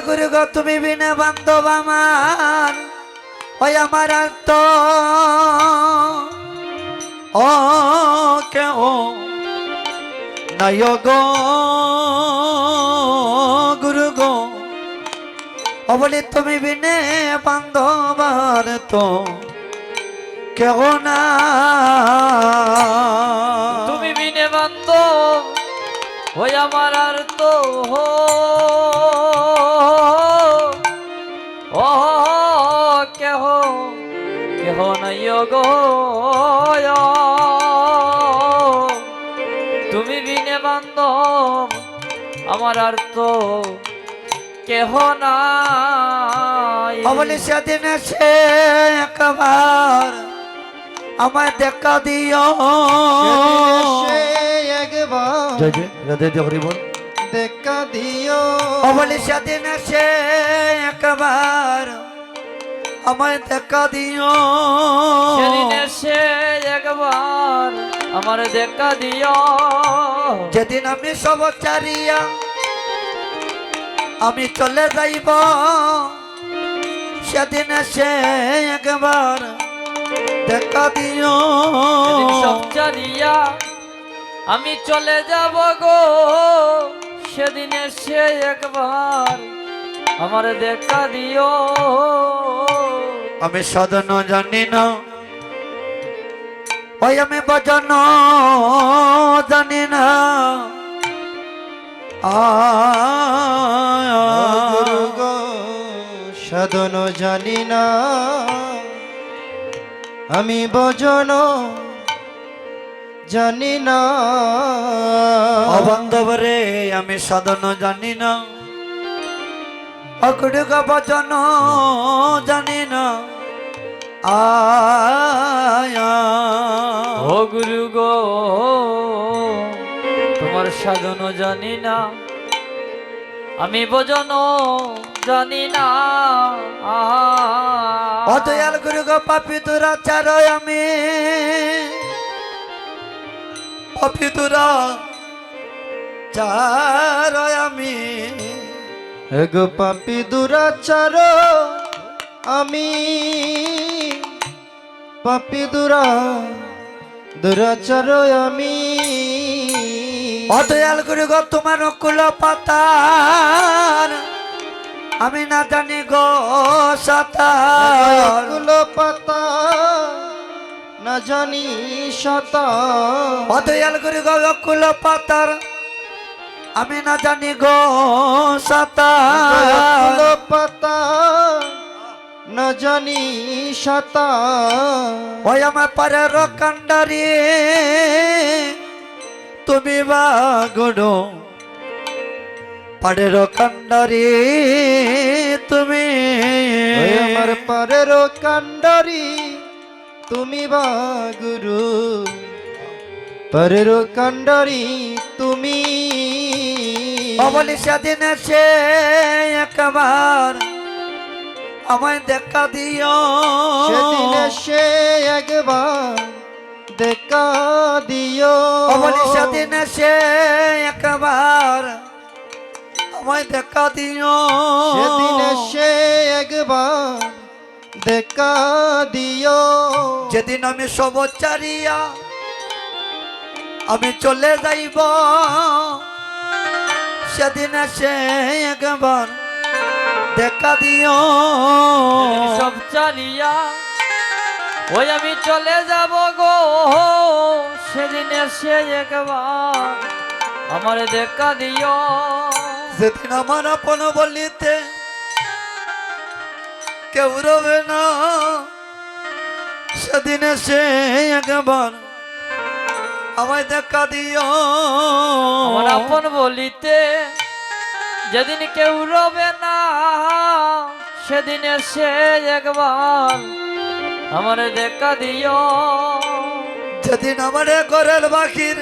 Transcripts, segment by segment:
গুরু গো তুমি বিনে বান্ধব আমার ওই আমার আর তো ও কেউ নাই গো গুরু গো ও বলি তুমি বিনে বান্ধব আর তো কেউ না তুমি বিনে বান্ধব ওই আমার আর তো ও কেহ কেহ নাই গো তুমি বিনে বান্ধব আমার আর তো কেহ নাই। বলি সেদিন সে একবার আমায় দেখা দিও সে একবার জয় জয় রাধে জয় হরি বল দেখা দিও বলি সেদিন সে একবার আমায় দেখা দিও সেদিন সে একবার আমার দেখা দিও যেদিন আমি সব চারিয়া আমি চলে যাইব সেদিন সে একবার দেখা দিও সেদিন সব জানিয়া আমি চলে যাব গো সেদিন সে একবার আমার দেখা দিও আমি সাধন জানি না ওই আমি ভজন জানি না গুরু গো সাধন জানি না আমি ভজন জানি না অবান্ধব রে আমি সাধন জানি না অকুড়ুক ভজন জানি না ও গুরু গো তোমার সাধন জানি না আমি ভজন জানি না অদয়াল গুরু গো পাপি দুরাচার আমি পাপি দুরাচার আমি গো পাপি দুরাচার আমি পাপি দুরাচার আমি অদয়াল গুরু গো তোমার কুল পাতার আমি না জানি গো সাতার গুলো পাতা না জানি শতা অদয়াল গুরু গো কুল পাতার আমি না জানি গো সাতার গুলো পাতা না জানি শতা ওই আমার পারের কান্ডারি তুমি বা গুরু পারের কান্ডারি তুমি ওই আমার পারের কান্ডারি তুমি বা গুরু পারের কান্ডারি তুমি বলি সেদিন সে একবার আমায় দেখা দিও সেদিন সে একবার দেখা দিও বলি সেদিন সে একবার আমায় দেখা দিও সেদিন সে একবার দেখা দিও যেদিন আমি সব চারিয়া আমি চলে যাইব সেদিন সে একবার দেখা দিও সব চালিয়া ওই আমি চলে যাব গো সেদিন সে একবার আমার দেখা দিও যেদিন আমার আপন বলিতে কেউ রবে না সেদিন সে একবার আমায় দেখা দিও আমার আপন বলিতে যেদিন কেউ রবে না সেদিন সে একবার আমার দেখা দিও যেদিন আমার ঘরের বাকির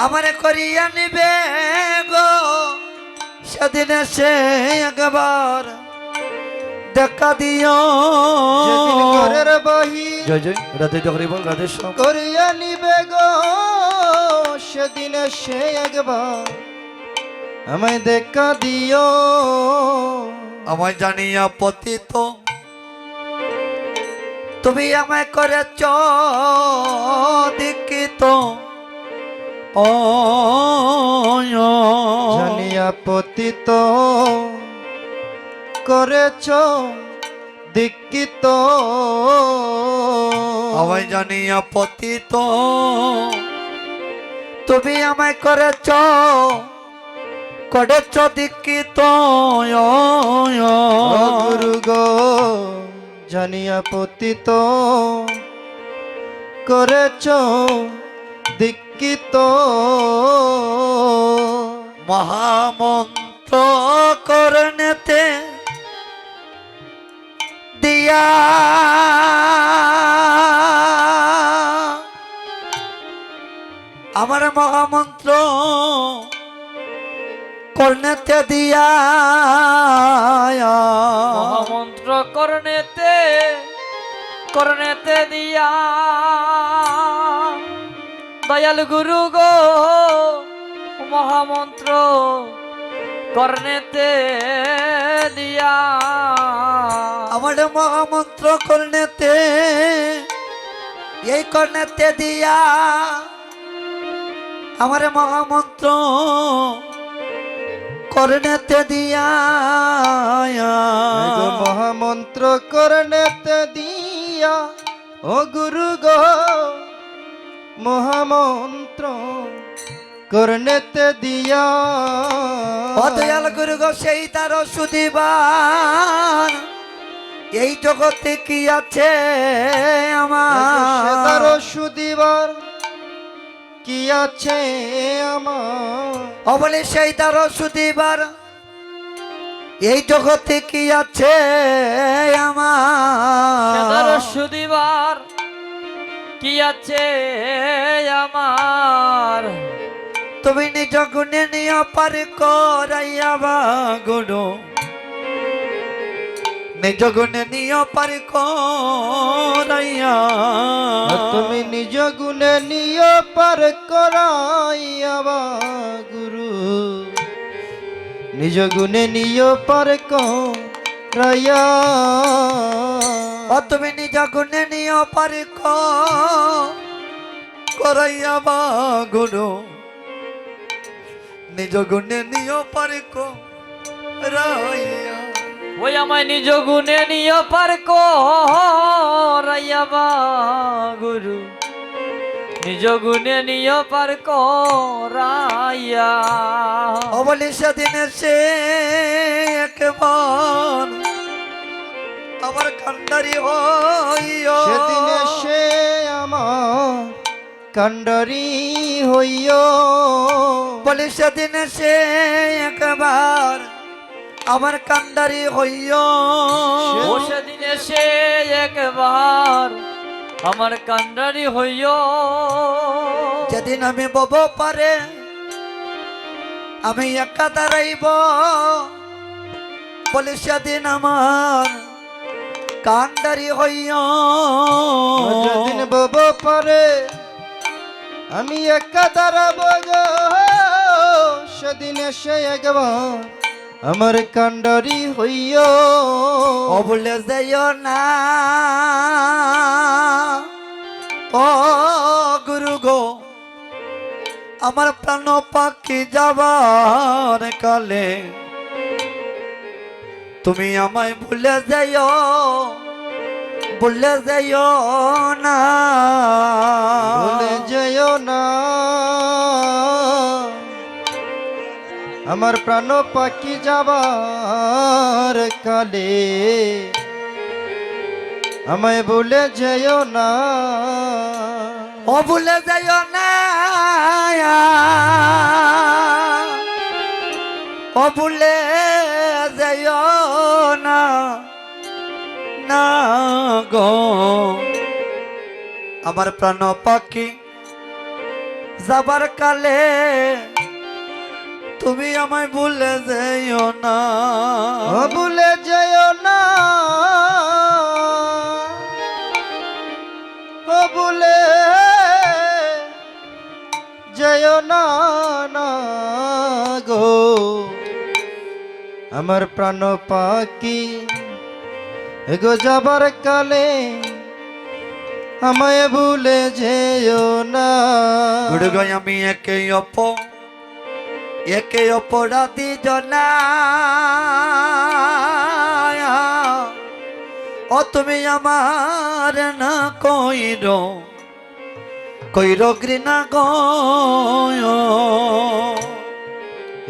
আমারে করিয়া নিবে গো সেদিন সে একবার দেখা দিও যেদিন ঘরের বহি জয় জয় রাধে জহরি বল রাধে শ্যাম করিয়া নিবে গো সেদিন সে একবার আমায় দেখা দিও আমায় জানিয়া পতিত তুমি আমায় করেছ দীক্ষিত ও জানিয়া পতিত করেছ দীক্ষিত আমায় জানিয়া পতিত তুমি আমায় করেছ দীক্ষিত ও গুরু গো জানিয়া পতিত করেছ দীক্ষিত মহামন্ত্র করনেতে দিয়া আমার মহামন্ত্র করনেতে দিয়া মহামন্ত্র করনেতে দিয়া দয়াল গুরু গো মহামন্ত্র করনেতে দিয়া আমার মহামন্ত্র করনেতে এই করনেতে দিয়া আমার মহামন্ত্র করনেতে দিয়া গো মহামন্ত্র করনেতে দিয়া ও গুরু গো মহামন্ত্র করনেতে দিয়া ও দয়াল গুরু গো সেই তার সুদিবার এই জগতে কি আছে আমার তার সুদিবার কি আছে আমার ও বলে সেই তার সুদিবার এই জগতে কি আছে আমার সুদিবার কি আছে আমার তুমি নিজ গুণে নিয়ে পার করাইয়া বা গুরু নিজ গুণে নিয়ে পার করাইয়া তুমি নিজ গুণে নিয় পার করাইয়া বা গুরু নিজ গুণে নিয় পার করাইয়া ও তুমি নিজ গুণে নিয়ে পার করাইয়া বা গুরু নিজ গুণে নিয়ে পার করাইয়া ওই আমায় নিজ গুণে নিয়ে পার করাইয়া বা গুরু নিজ গুণে নিয়ে পার করাইয়া ও বলি সেদিন সে একবার আমার কান্ডারি হইয়া সেদিন সে আমার কান্ডারি হইয় বলি সেদিন সে একবার আমার কান্ডারি হইয়া ও সেদিনে সে একবার আমার কান্ডারি হইয় যেদিন আমি বব পারে আমি একা দাঁড়াইব বলি সেদিন আমার কান্ডারি হইয়া যেদিন বব পারে আমি একা দাঁড়াবো গো সেদিন সে একবার আমার কান্ডারি হইয় ও বলে যাইও না ও গুরু গো আমার প্রাণ পাখি যাবার কালে তুমি আমায় ভুলে যাইও না ভুলে যেও না আমার প্রাণ পাখি যাবার কালে আমায় ভুলে যেও না ও ভুলে যাইও না ও ভুলে যাইও না না গো আমার প্রাণ পাখি যাবার কালে তুমি আমায় ভুলে যাইও না ও ভুলে যেও না ও ভুলে যেও না না গো আমার প্রাণ পাখি এগো যাবার কালে আমায় ভুলে যেও না। গুড়গাই আমি একে অপরাধী জনা ও তুমি আমার না কইর ঘৃণা গো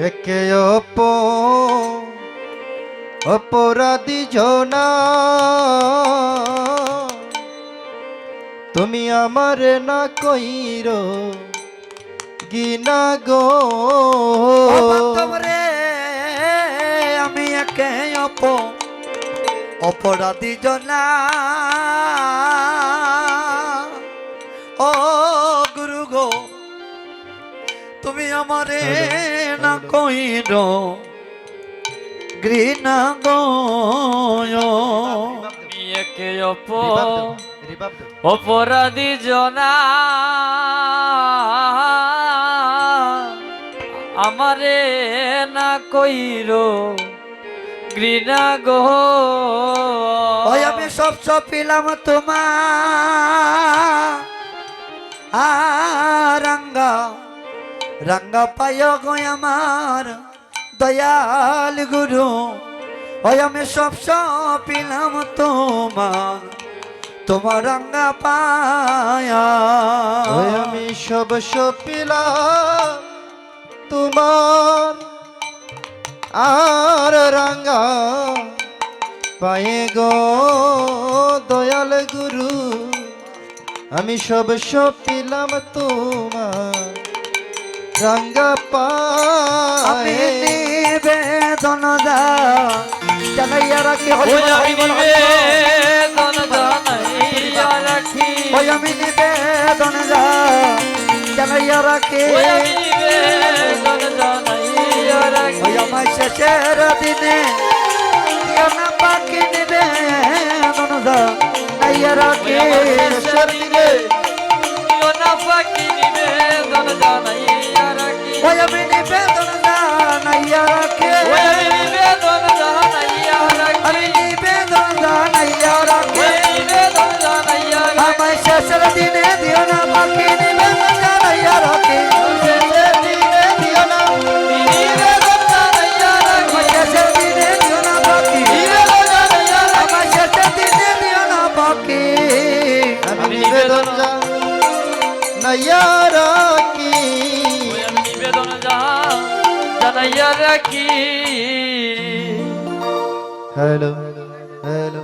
একে অপরাধী জনা তুমি আমার না কইর গিনা গো। রে আমি একে অপরাধী জনা ও গুরু গো তুমি আমারে না কইর ঘৃণা গো আমি একে অপরাধী জনা আমারে না কইরো ঘৃণা গো। ওই আমি সব পেলাম তোমার রঙ্গা পায় গো আমার দয়াল গুরু। ওই আমি সব পেলাম তোমার রঙ্গা পায়া। ওই আমি সব পেলাম তোমার আর রাঙ্গা পায়ে গো দয়াল গুরু। আমি সব পেলাম তোমার রাঙ্গা আমি পায়ে। নিবেদন জানাইয়া রাখি ওই আমি নিবেদন জানাইয়া রাখি। ওই আমি নিবেদন জানাইয়া রাখি। ওই আমি নিবেদন জানাইয়া রাখি। ওই আমার শেষের দিনে দিও না পাখি নিবেদন জানাইয়া রাখি। শেষের দিনে দিও না পাখি নিবেদন জানাইয়া রাখি। ওই আমি নিবেদন জানাইয়া রাখি। ওই আমি নিবেদন জানাইয়া রাখি। আমি নিবেদন জানাইয়া রাখি। ওই নিবেদন জানাইয়া রাখি। আমার শেষের দিনে দিও না পাখি নিবেদন জানাইয়া রাখি। শেষের দিনে দিও না নিবেদন জানাইয়া রাখি। আমার শেষের দিনে দিও না পাখি। নিবেদন জানাইয়া রাখি। আমার শেষের দিনে দিও না পাখি। আমি নিবেদন জানাইয়া রাখি। ওই আমি নিবেদন জানাইয়া রাখি। Hello hello